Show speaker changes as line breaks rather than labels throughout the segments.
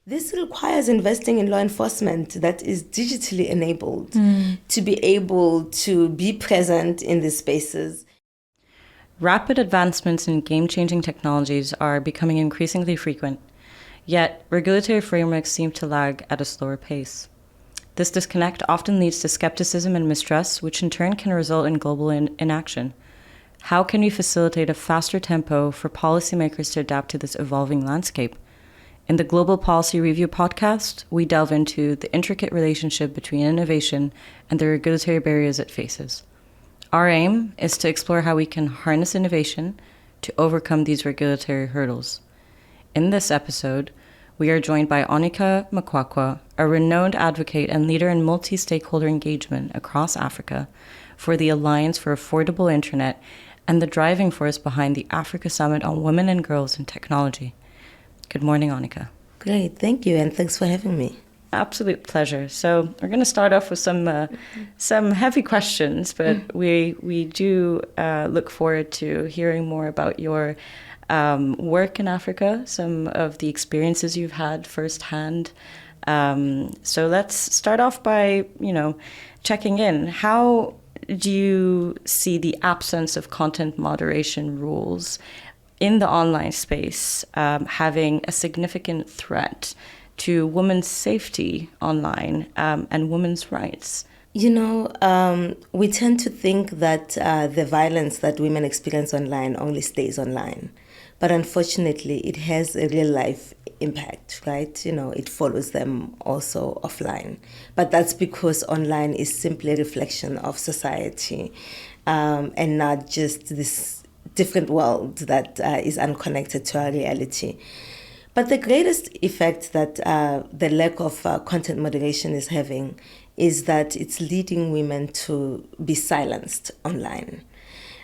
This requires investing in law enforcement that is digitally enabled to be able to be present in these spaces.
Rapid advancements in game-changing technologies are becoming increasingly frequent, yet regulatory frameworks seem to lag at a slower pace. This disconnect often leads to skepticism and mistrust, which in turn can result in global inaction. How can we facilitate a faster tempo for policymakers to adapt to this evolving landscape? In the Global Policy Review podcast, we delve into the intricate relationship between innovation and the regulatory barriers it faces. Our aim is to explore how we can harness innovation to overcome these regulatory hurdles. In this episode, we are joined by Onica Makwakwa, a renowned advocate and leader in multi-stakeholder engagement across Africa for the Alliance for Affordable Internet and the driving force behind the Africa Summit on Women and Girls in Technology. Good morning, Onica.
Great, thank you, and thanks for having me.
Absolute pleasure. So we're going to start off with some heavy questions, but we do look forward to hearing more about your work in Africa, some of the experiences you've had firsthand. So let's start off by, checking in. How do you see the absence of content moderation rules in the online space having a significant threat to women's safety online and women's rights?
We tend to think that the violence that women experience online only stays online. But unfortunately, it has a real life impact, right? It follows them also offline. But that's because online is simply a reflection of society and not just this different world that is unconnected to our reality. But the greatest effect that the lack of content moderation is having is that it's leading women to be silenced online.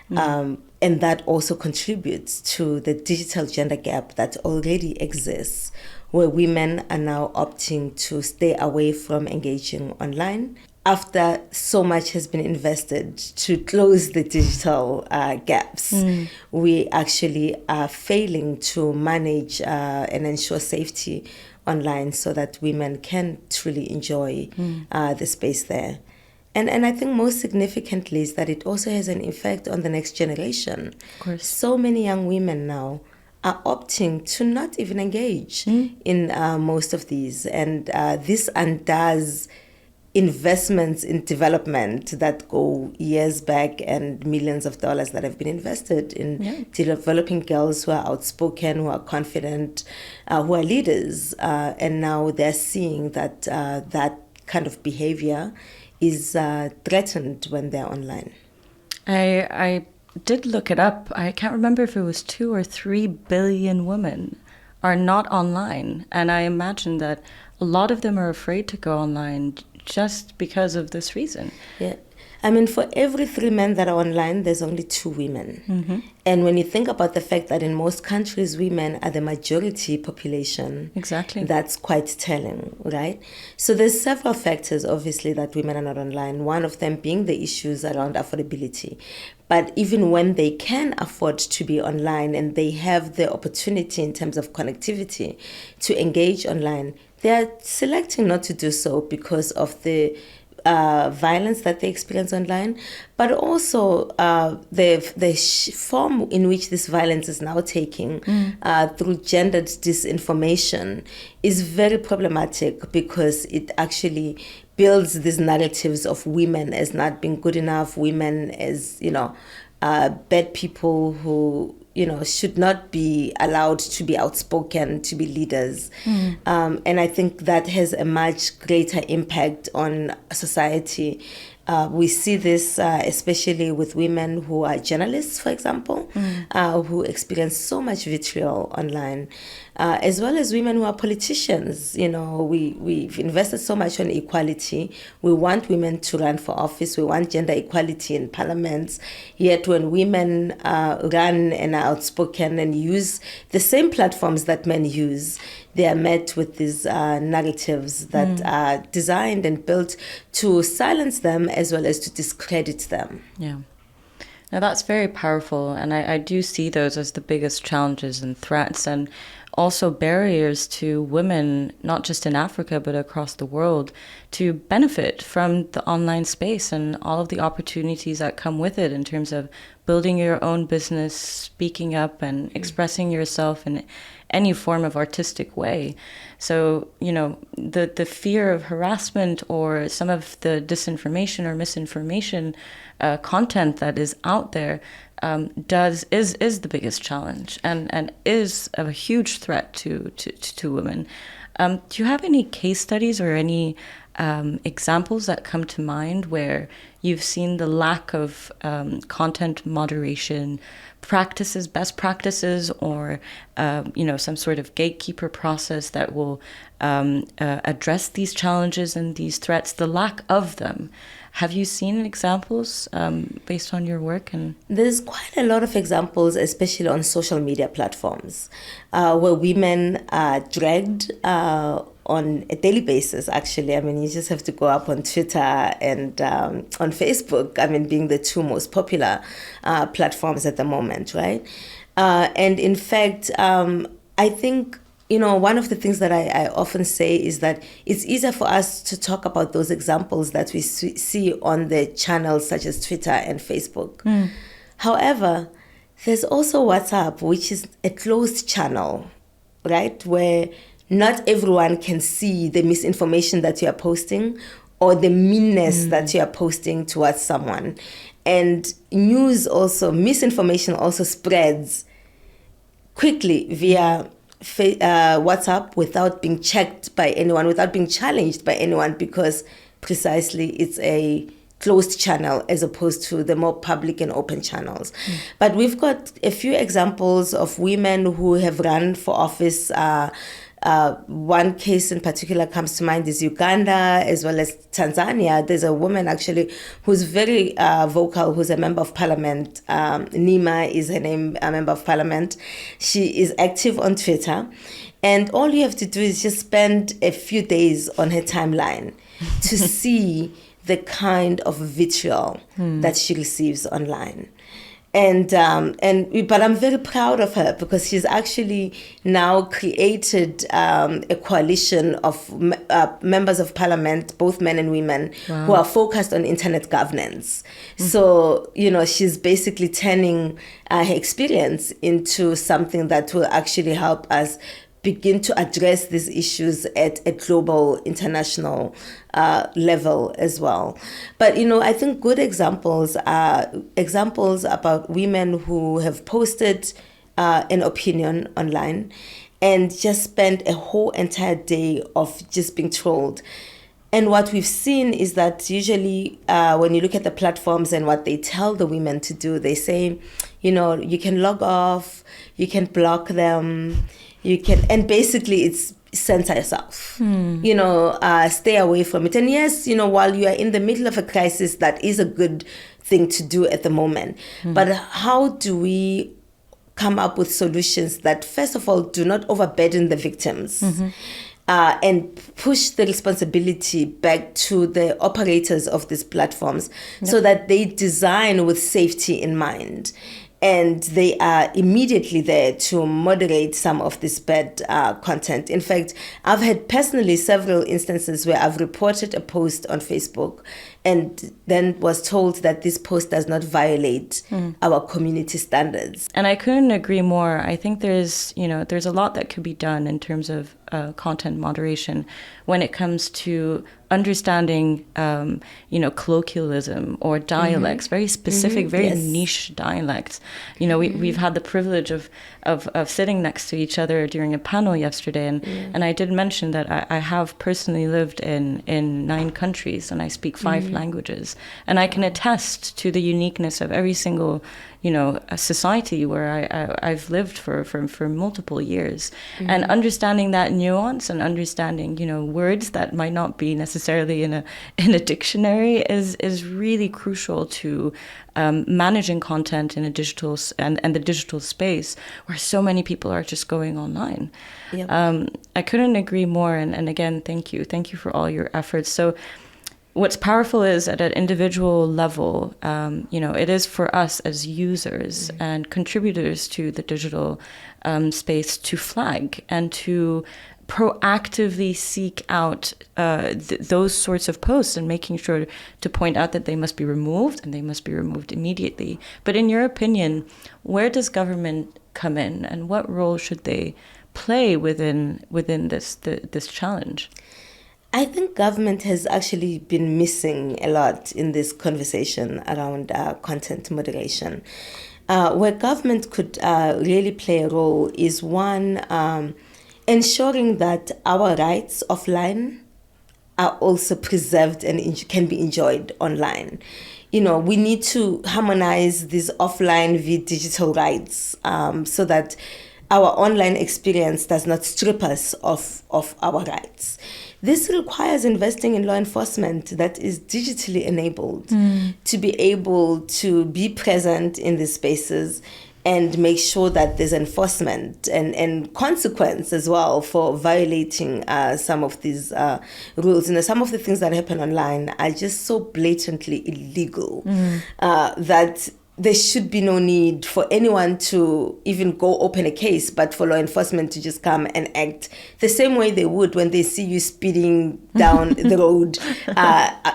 And that also contributes to the digital gender gap that already exists, where women are now opting to stay away from engaging online after so much has been invested to close the digital gaps. We actually are failing to manage and ensure safety online so that women can truly enjoy the space there. And I think most significantly is that it also has an effect on the next generation.
Of course.
So many young women now are opting to not even engage in most of these. And this undoes investments in development that go years back and millions of dollars that have been invested in developing girls who are outspoken, who are confident, who are leaders. And now they're seeing that that kind of behavior is threatened when they're online.
I did look it up. I can't remember if it was 2 or 3 billion women are not online. And I imagine that a lot of them are afraid to go online just because of this reason.
Yeah. I mean, for every 3 men that are online, there's only 2 women. And when you think about the fact that in most countries, women are the majority population,
Exactly.
That's quite telling, right? So there's several factors, obviously, that women are not online. One of them being the issues around affordability. But even when they can afford to be online and they have the opportunity in terms of connectivity to engage online, they're selecting not to do so because of the violence that they experience online, but also the form in which this violence is now taking through gendered disinformation is very problematic because it actually builds these narratives of women as not being good enough, women as, bad people who should not be allowed to be outspoken, to be leaders. And I think that has a much greater impact on society. We see this especially with women who are journalists, for example, who experience so much vitriol online, as well as women who are politicians. We've invested so much on equality. We want women to run for office. We want gender equality in parliaments. Yet when women run and are outspoken and use the same platforms that men use, they are met with these narratives that are designed and built to silence them as well as to discredit them.
Yeah. Now that's very powerful, and I do see those as the biggest challenges and threats. And also barriers to women, not just in Africa, but across the world, to benefit from the online space and all of the opportunities that come with it in terms of building your own business, speaking up and expressing yourself in any form of artistic way. So, the fear of harassment or some of the disinformation or misinformation content that is out there is the biggest challenge and is a huge threat to women. Do you have any case studies or any examples that come to mind where you've seen the lack of content moderation practices, best practices, or some sort of gatekeeper process that will address these challenges and these threats, the lack of them? Have you seen examples based on your work? And
there's quite a lot of examples, especially on social media platforms, where women are dragged on a daily basis, actually. I mean, you just have to go up on Twitter and on Facebook, being the two most popular platforms at the moment, right? And in fact, I think, one of the things that I often say is that it's easier for us to talk about those examples that we see on the channels such as Twitter and Facebook. However, there's also WhatsApp, which is a closed channel, right? Where not everyone can see the misinformation that you are posting or the meanness that you are posting towards someone. And misinformation also spreads quickly via WhatsApp without being checked by anyone, without being challenged by anyone, because precisely it's a closed channel as opposed to the more public and open channels. But we've got a few examples of women who have run for office. One case in particular comes to mind is Uganda as well as Tanzania. There's a woman actually who's very vocal, who's a member of parliament. Nima is her name, a member of parliament. She is active on Twitter. And all you have to do is just spend a few days on her timeline to see the kind of vitriol that she receives online. But I'm very proud of her because she's actually now created a coalition of members of parliament, both men and women, who are focused on internet governance. So, she's basically turning her experience into something that will actually help us begin to address these issues at a global, international level as well. But, I think good examples are examples about women who have posted an opinion online and just spent a whole entire day of just being trolled. And what we've seen is that usually when you look at the platforms and what they tell the women to do, they say, you can log off, you can block them, and basically it's censor yourself, stay away from it. And yes, while you are in the middle of a crisis, that is a good thing to do at the moment. But how do we come up with solutions that, first of all, do not overburden the victims and push the responsibility back to the operators of these platforms so that they design with safety in mind? And they are immediately there to moderate some of this bad content. In fact, I've had personally several instances where I've reported a post on Facebook and then was told that this post does not violate our community standards.
And I couldn't agree more. I think there's a lot that could be done in terms of content moderation when it comes to understanding, colloquialism or dialects, very specific, very niche dialects. We've had the privilege of sitting next to each other during a panel yesterday, and I did mention that I have personally lived in 9 countries and I speak 5 languages, and I can attest to the uniqueness of every single a society where I've lived for multiple years, and understanding that nuance and understanding words that might not be necessarily in a dictionary is really crucial to managing content in a digital and the digital space where so many people are just going online. I couldn't agree more, and again, thank you for all your efforts. So what's powerful is at an individual level, it is for us as users and contributors to the digital space to flag and to proactively seek out those sorts of posts and making sure to point out that they must be removed and they must be removed immediately. But in your opinion, where does government come in and what role should they play within this challenge?
I think government has actually been missing a lot in this conversation around content moderation. Where government could really play a role is one, ensuring that our rights offline are also preserved and can be enjoyed online. We need to harmonize these offline with digital rights so that our online experience does not strip us of our rights. This requires investing in law enforcement that is digitally enabled to be able to be present in these spaces and make sure that there's enforcement and consequence as well for violating some of these rules. Some of the things that happen online are just so blatantly illegal that there should be no need for anyone to even go open a case, but for law enforcement to just come and act the same way they would when they see you speeding down the road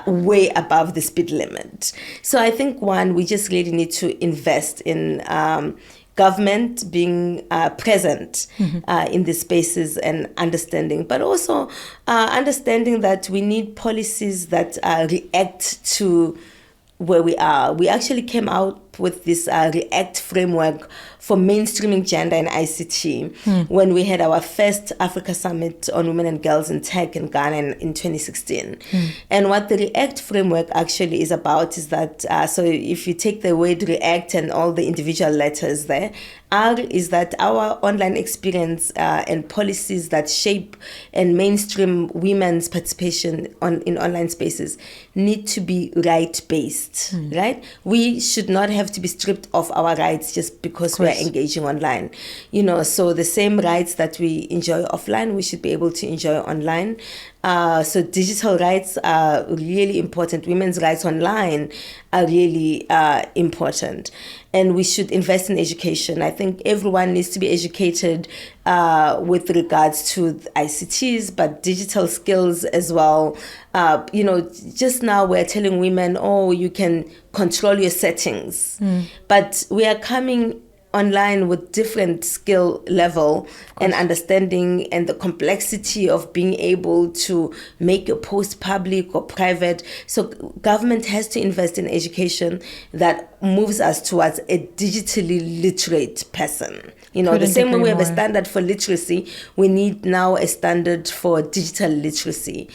way above the speed limit. So I think, one, we just really need to invest in government being present in these spaces and understanding, but also understanding that we need policies that react to where we are. We actually came out with this REACT framework for mainstreaming gender in ICT when we had our first Africa Summit on Women and Girls in Tech in Ghana in 2016. And what the REACT framework actually is about is that, so if you take the word REACT and all the individual letters there, R is that our online experience and policies that shape and mainstream women's participation in online spaces need to be right-based, right? We should not have to be stripped of our rights just because we're engaging online. So the same rights that we enjoy offline, we should be able to enjoy online. So digital rights are really important. Women's rights online are really important. And we should invest in education. I think everyone needs to be educated with regards to ICTs, but digital skills as well. Just now we're telling women, you can control your settings. But we are coming online with different skill level and understanding and the complexity of being able to make a post public or private. So government has to invest in education that moves us towards a digitally literate person. The same way we have a standard for literacy, we need now a standard for digital literacy.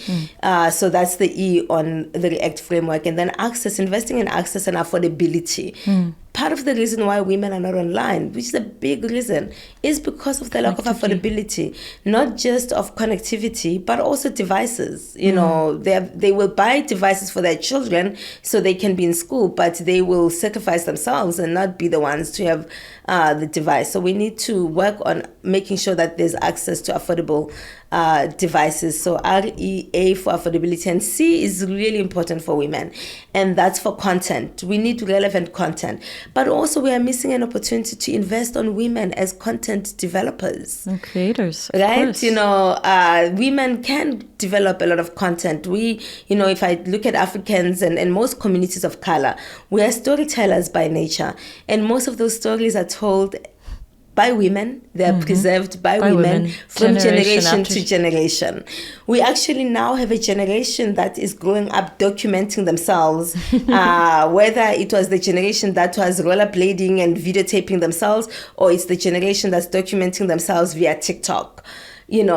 So that's the E on the REACT framework. And then access, investing in access and affordability. Part of the reason why women are not online, which is a big reason, is because of the lack of affordability, not just of connectivity, but also devices. They will buy devices for their children so they can be in school, but they will sacrifice themselves and not be the ones to have the device. So we need to work on making sure that there's access to affordable devices. So REA for affordability, and C is really important for women, and that's for content. We need relevant content, but also we are missing an opportunity to invest on women as content developers
and creators,
right? Women can develop a lot of content. We, if I look at Africans and most communities of color, we are storytellers by nature, and most of those stories are told by women. They are preserved by women from generation to generation. We actually now have a generation that is growing up documenting themselves, whether it was the generation that was rollerblading and videotaping themselves, or it's the generation that's documenting themselves via TikTok. Can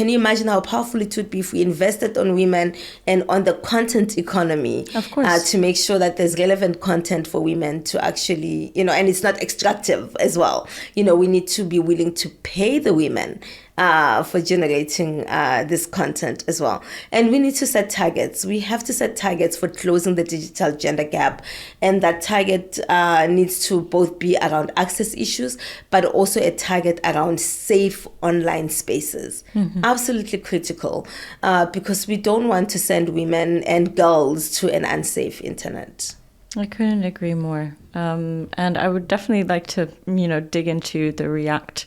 you imagine how powerful it would be if we invested on women and on the content economy,
of course,
to make sure that there's relevant content for women to actually, and it's not extractive as well. We need to be willing to pay the women for generating this content as well. And we need to set targets. We have to set targets for closing the digital gender gap. And that target needs to both be around access issues, but also a target around safe online spaces. Absolutely critical, because we don't want to send women and girls to an unsafe internet.
I couldn't agree more. And I would definitely like to, dig into the React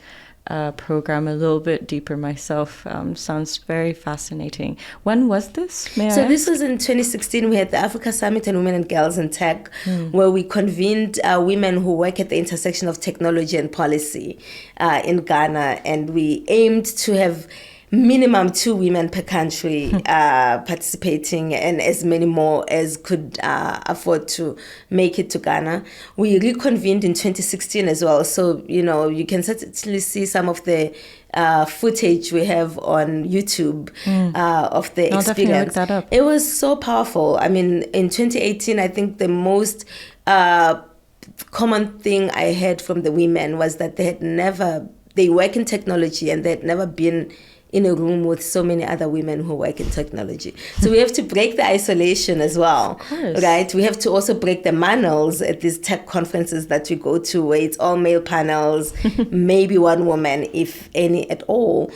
program a little bit deeper myself. Sounds very fascinating. When was this?
This was in 2016. We had the Africa Summit on Women and Girls in Tech, where we convened women who work at the intersection of technology and policy in Ghana. And we aimed to have minimum 2 women per country participating, and as many more as could afford to make it to Ghana. We reconvened in 2016 as well. So, you can certainly see some of the footage we have on YouTube of the experience.
Definitely look that up.
It was so powerful. I mean, in 2018, I think the most common thing I heard from the women was that they work in technology and they had never been in a room with so many other women who work in technology. So we have to break the isolation as well, right? We have to also break the panels at these tech conferences that we go to, where it's all male panels, maybe one woman, if any at all.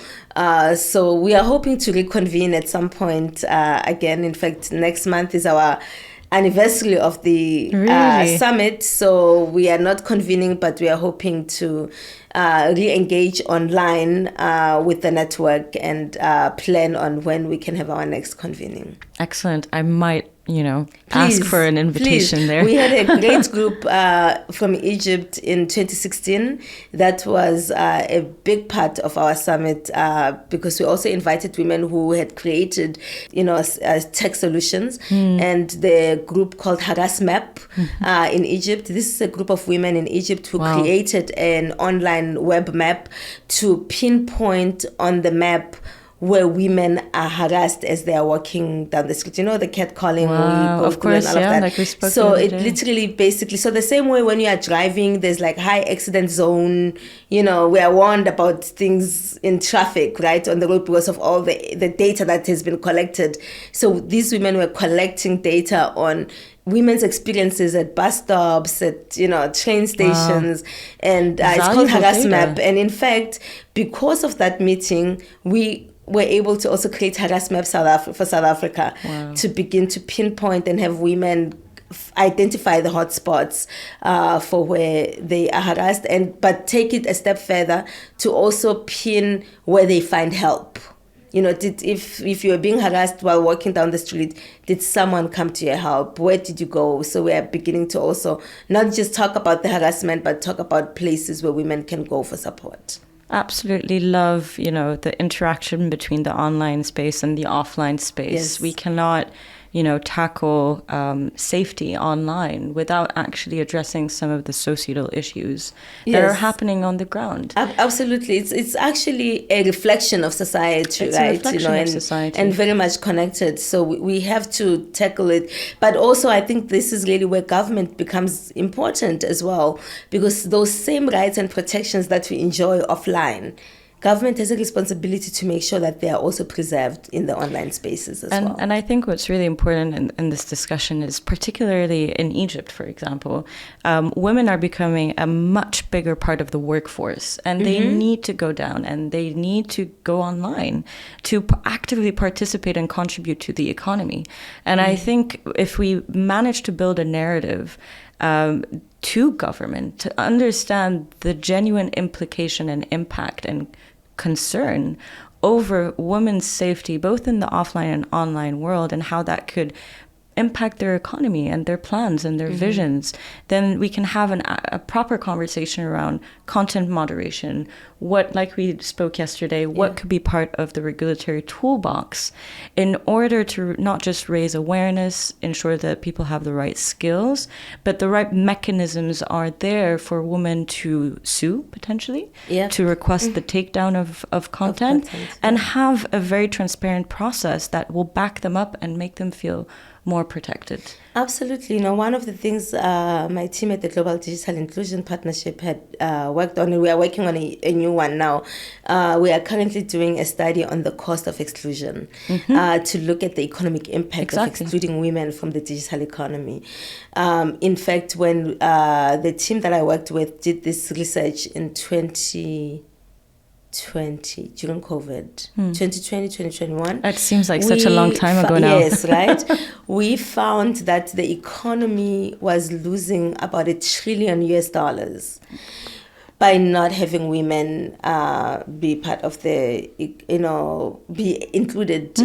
So we are hoping to reconvene at some point again. In fact, next month is our anniversary of the summit. So we are not convening, but we are hoping to re-engage online with the network and plan on when we can have our next convening.
Excellent. I might, ask for an invitation there.
We had a great group from Egypt in 2016. That was a big part of our summit because we also invited women who had created, tech solutions. And the group called Map in Egypt. This is a group of women in Egypt who created an online web map to pinpoint on the map where women are harassed as they are walking down the street. The catcalling.
Wow, of course,
and all of that.
Like we spoke
so
the
it
other day.
literally, basically, so the same way when you are driving, there's like high accident zone. We are warned about things in traffic, right, on the road because of all the data that has been collected. So these women were collecting data on women's experiences at bus stops, at train stations, and it's called Map. And in fact, because of that meeting, we were able to also create Map for South Africa to begin to pinpoint and have women identify the hotspots for where they are harassed, but take it a step further to also pin where they find help. If you were being harassed while walking down the street, did someone come to your help? Where did you go? So we are beginning to also not just talk about the harassment, but talk about places where women can go for support.
Absolutely love, the interaction between the online space and the offline space.
Yes.
We cannot, tackle safety online without actually addressing some of the societal issues that are happening on the ground.
Absolutely. It's actually a reflection of society,
it's
right?
A reflection of society.
And very much connected. So we have to tackle it. But also, I think this is really where government becomes important as well, because those same rights and protections that we enjoy offline, government has a responsibility to make sure that they are also preserved in the online spaces as well.
And I think what's really important in this discussion is, particularly in Egypt, for example, women are becoming a much bigger part of the workforce, and they need to go down and they need to go online to actively participate and contribute to the economy. And I think if we manage to build a narrative to government to understand the genuine implication and impact and concern over women's safety, both in the offline and online world, and how that could impact their economy and their plans and their visions, then we can have a proper conversation around content moderation. What, like we spoke yesterday, what could be part of the regulatory toolbox in order to not just raise awareness, ensure that people have the right skills, but the right mechanisms are there for women to sue, potentially, to request the takedown of content, and have a very transparent process that will back them up and make them feel more protected?
Absolutely. One of the things my team at the Global Digital Inclusion Partnership had worked on, and we are working on a new one now. We are currently doing a study on the cost of exclusion to look at the economic impact of excluding women from the digital economy. In fact, when the team that I worked with did this research in 2020 during COVID, 2020, 2021.
That seems like such a long time ago now.
Yes, right? We found that the economy was losing about $1 trillion by not having women be part of the, be included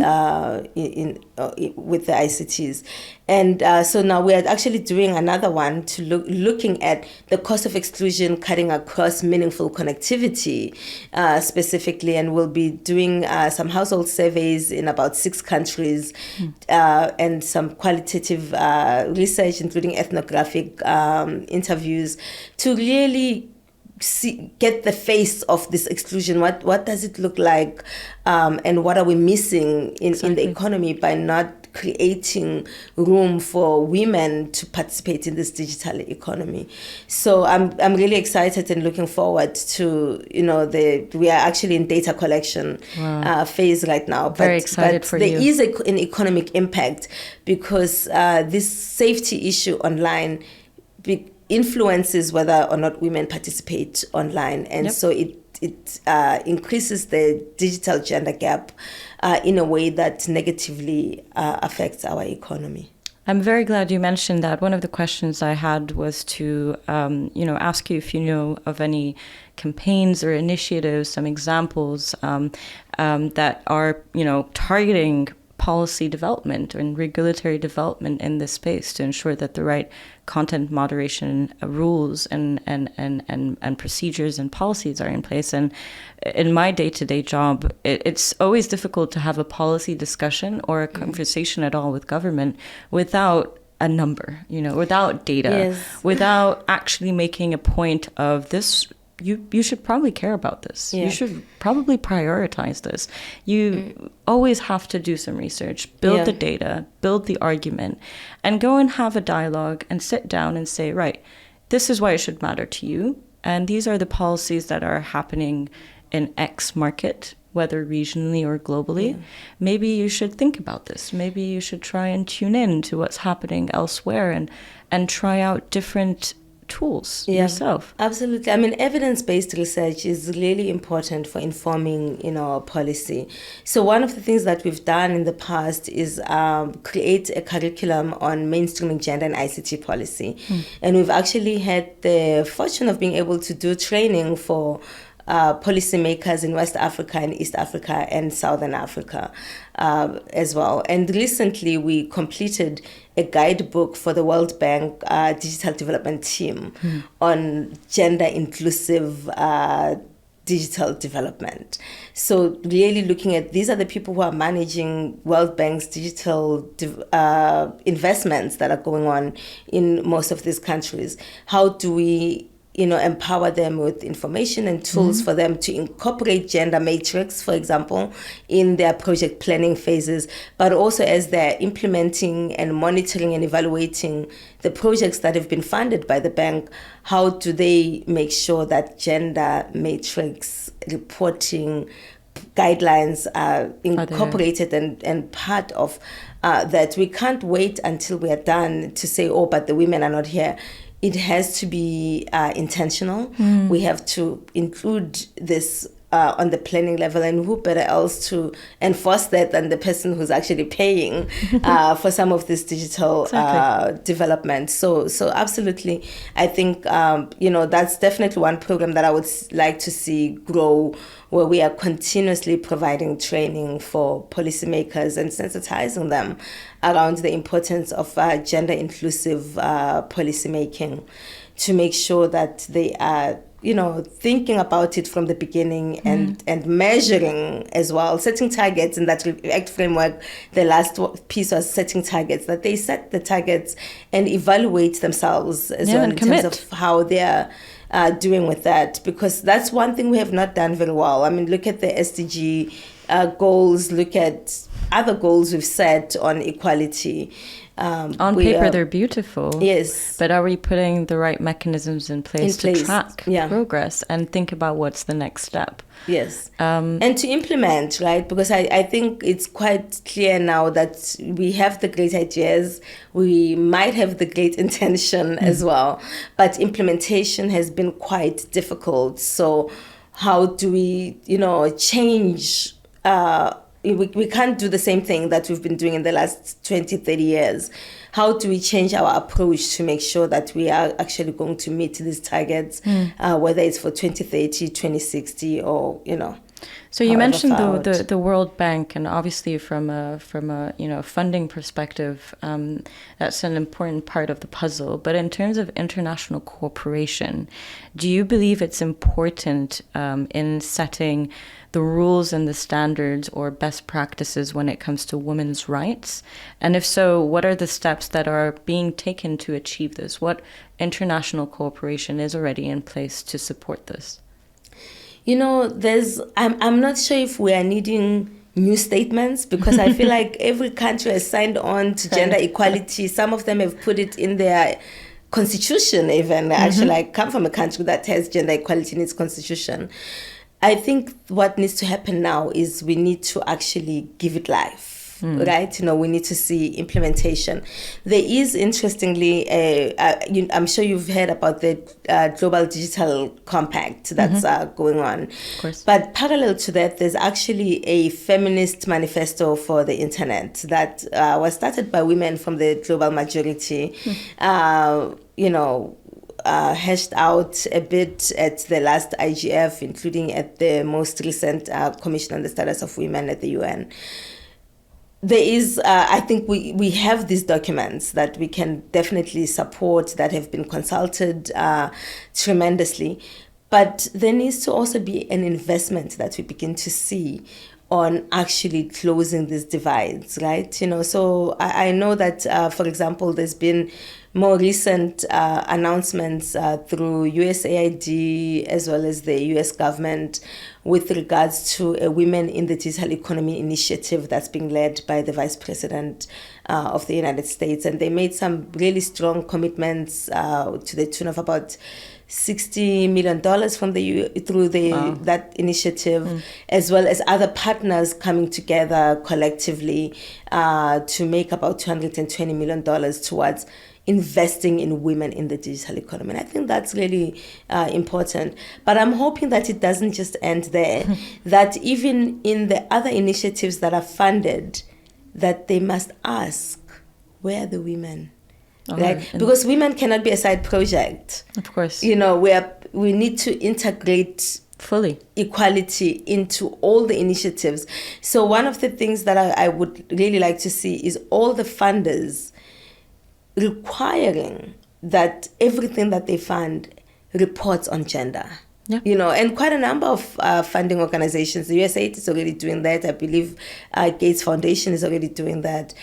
with the ICTs. And so now we are actually doing another one to looking at the cost of exclusion cutting across meaningful connectivity specifically. And we'll be doing some household surveys in about 6 countries and some qualitative research, including ethnographic interviews, to really get the face of this exclusion. What does it look like, and what are we missing in the economy by not creating room for women to participate in this digital economy? So I'm really excited and looking forward to we are actually in data collection phase right now.
Very excited for you.
There is an economic impact because this safety issue online influences whether or not women participate online, and so it increases the digital gender gap in a way that negatively affects our economy.
I'm very glad you mentioned that. One of the questions I had was to ask you if you know of any campaigns or initiatives, some examples that are targeting policy development and regulatory development in this space to ensure that the right content moderation rules and procedures and policies are in place. And in my day-to-day job, it's always difficult to have a policy discussion or a conversation at all with government without a number, without data, without actually making a point of this. You should probably care about this. You should probably prioritize this. You always have to do some research, build the data, build the argument, and go and have a dialogue and sit down and say, right, this is why it should matter to you. And these are the policies that are happening in X market, whether regionally or globally. Maybe you should think about this. Maybe you should try and tune in to what's happening elsewhere and try out different tools yourself.
Absolutely. I mean, evidence-based research is really important for informing, policy. So one of the things that we've done in the past is create a curriculum on mainstreaming gender and ICT policy. And we've actually had the fortune of being able to do training for policymakers in West Africa and East Africa and Southern Africa as well. And recently we completed a guidebook for the World Bank Digital Development Team on gender inclusive digital development. So really looking at, these are the people who are managing World Bank's digital investments that are going on in most of these countries. How do we empower them with information and tools for them to incorporate gender matrix, for example, in their project planning phases, but also as they're implementing and monitoring and evaluating the projects that have been funded by the bank, how do they make sure that gender matrix reporting guidelines are incorporated and part of that? We can't wait until we are done to say, but the women are not here. It has to be intentional. We have to include this on the planning level, and who better else to enforce that than the person who's actually paying for some of this digital development. So absolutely, I think that's definitely one program that I would like to see grow, where we are continuously providing training for policymakers and sensitizing them around the importance of gender inclusive policymaking, to make sure that they are thinking about it from the beginning and measuring as well, setting targets in that React framework. The last piece was setting targets, that they set the targets and evaluate themselves as well in terms of how they're doing with that, because that's one thing we have not done very well. I mean, look at the SDG goals, look at other goals we've set on equality.
On paper, they're beautiful.
Yes.
But are we putting the right mechanisms in place to track progress and think about what's the next step?
Yes. And to implement, right? Because I think it's quite clear now that we have the great ideas, we might have the great intention as well, but implementation has been quite difficult. So how do we, change? We can't do the same thing that we've been doing in the last 20, 30 years. How do we change our approach to make sure that we are actually going to meet these targets, whether it's for 2030, 2060, or,
So you mentioned the World Bank, and obviously from a funding perspective, that's an important part of the puzzle. But in terms of international cooperation, do you believe it's important in setting the rules and the standards or best practices when it comes to women's rights? And if so, what are the steps that are being taken to achieve this? What international cooperation is already in place to support this?
I'm not sure if we are needing new statements, because I feel like every country has signed on to gender equality. Some of them have put it in their constitution even. Actually, I come from a country that has gender equality in its constitution. I think what needs to happen now is we need to actually give it life, right? We need to see implementation. There is, interestingly, I'm sure you've heard about the Global Digital Compact that's going on.
Of course.
But parallel to that, there's actually a feminist manifesto for the internet that was started by women from the global majority, hashed out a bit at the last IGF, including at the most recent Commission on the Status of Women at the UN. There is, I think we have these documents that we can definitely support, that have been consulted tremendously. But there needs to also be an investment that we begin to see on actually closing these divides, right? So I know that, for example, there's been more recent announcements through USAID as well as the US government with regards to a Women in the Digital Economy initiative that's being led by the Vice President of the United States. And they made some really strong commitments to the tune of about $60 million from that initiative, as well as other partners coming together collectively to make about $220 million towards investing in women in the digital economy. And I think that's really important. But I'm hoping that it doesn't just end there, that even in the other initiatives that are funded, that they must ask, where are the women? Right? Because women cannot be a side project.
Of course.
We need to integrate
fully
equality into all the initiatives. So one of the things that I would really like to see is all the funders requiring that everything that they fund reports on gender.
Yeah.
And quite a number of funding organizations, the USAID is already doing that. I believe Gates Foundation is already doing that.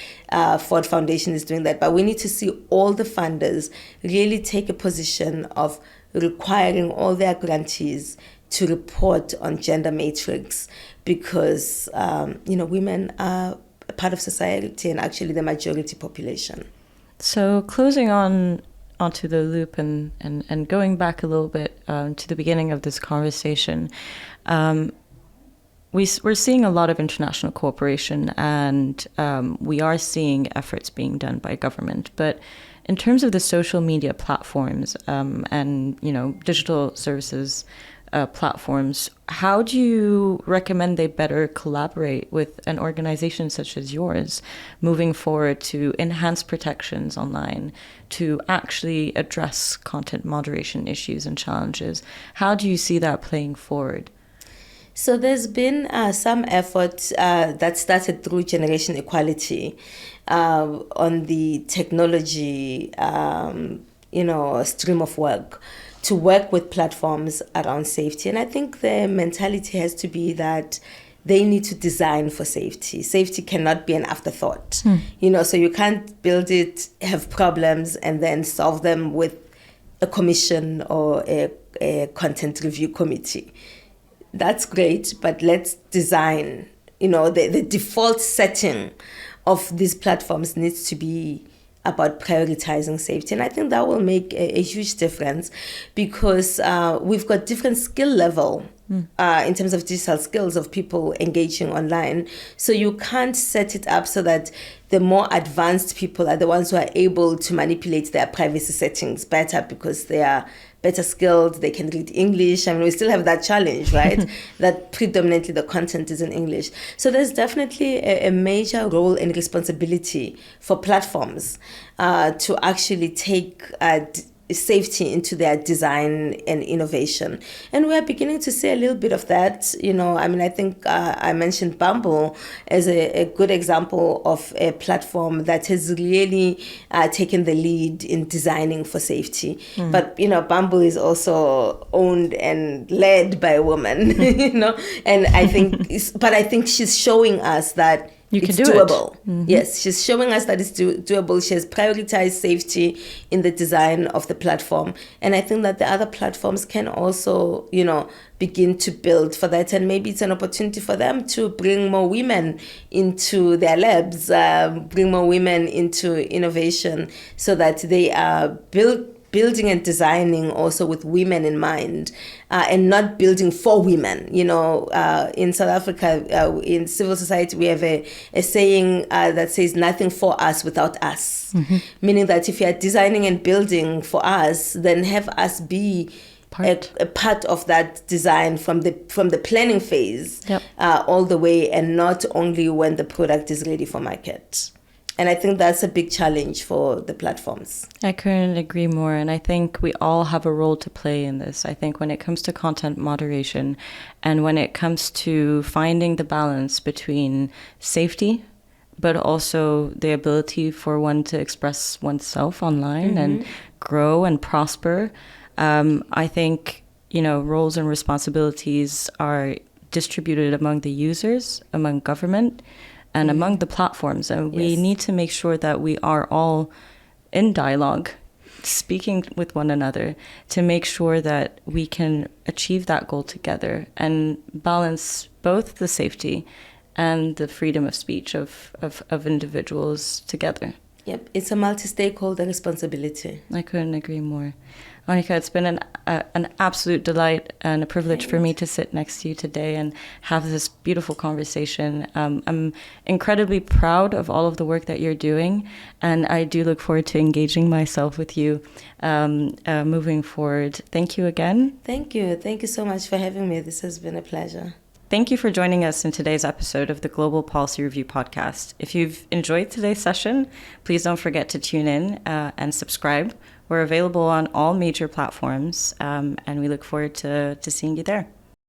Ford Foundation is doing that. But we need to see all the funders really take a position of requiring all their grantees to report on gender matrix, because, women are a part of society and actually the majority population.
So closing onto the loop and going back a little bit to the beginning of this conversation, we're seeing a lot of international cooperation, and we are seeing efforts being done by government. But in terms of the social media platforms and digital services platforms, how do you recommend they better collaborate with an organization such as yours moving forward to enhance protections online, to actually address content moderation issues and challenges? How do you see that playing forward?
So there's been some effort that started through Generation Equality on the technology, stream of work, to work with platforms around safety. And I think the mentality has to be that they need to design for safety. Safety cannot be an afterthought. So you can't build it, have problems, and then solve them with a commission or a content review committee. That's great, but let's design, the default setting of these platforms needs to be about prioritizing safety. And I think that will make a huge difference, because we've got different skill level in terms of digital skills of people engaging online. So you can't set it up so that the more advanced people are the ones who are able to manipulate their privacy settings better because they are better skilled, they can read English. I mean, we still have that challenge, right? That predominantly the content is in English. So there's definitely a major role and responsibility for platforms to actually take safety into their design and innovation. And we're beginning to see a little bit of that. I mean, I think I mentioned Bumble as a good example of a platform that has really taken the lead in designing for safety. But, Bumble is also owned and led by a woman, and I think she's showing us that it's doable. Yes, she's showing us that it's doable. She has prioritized safety in the design of the platform. And I think that the other platforms can also, begin to build for that. And maybe it's an opportunity for them to bring more women into their labs, bring more women into innovation, so that they are building and designing also with women in mind, and not building for women. In South Africa, in civil society, we have a saying that says nothing for us without us, meaning that if you are designing and building for us, then have us be a part of that design from the planning phase, all the way, and not only when the product is ready for market. And I think that's a big challenge for the platforms.
I couldn't agree more. And I think we all have a role to play in this. I think when it comes to content moderation, and when it comes to finding the balance between safety, but also the ability for one to express oneself online and grow and prosper, I think, roles and responsibilities are distributed among the users, among government, and among the platforms. And we need to make sure that we are all in dialogue, speaking with one another, to make sure that we can achieve that goal together and balance both the safety and the freedom of speech of individuals together.
Yep, it's a multi-stakeholder responsibility.
I couldn't agree more. Onica, it's been an absolute delight and a privilege for me to sit next to you today and have this beautiful conversation. I'm incredibly proud of all of the work that you're doing, and I do look forward to engaging myself with you moving forward. Thank you again.
Thank you. Thank you so much for having me. This has been a pleasure.
Thank you for joining us in today's episode of the Global Policy Review podcast. If you've enjoyed today's session, please don't forget to tune in and subscribe. We're available on all major platforms, and we look forward to seeing you there.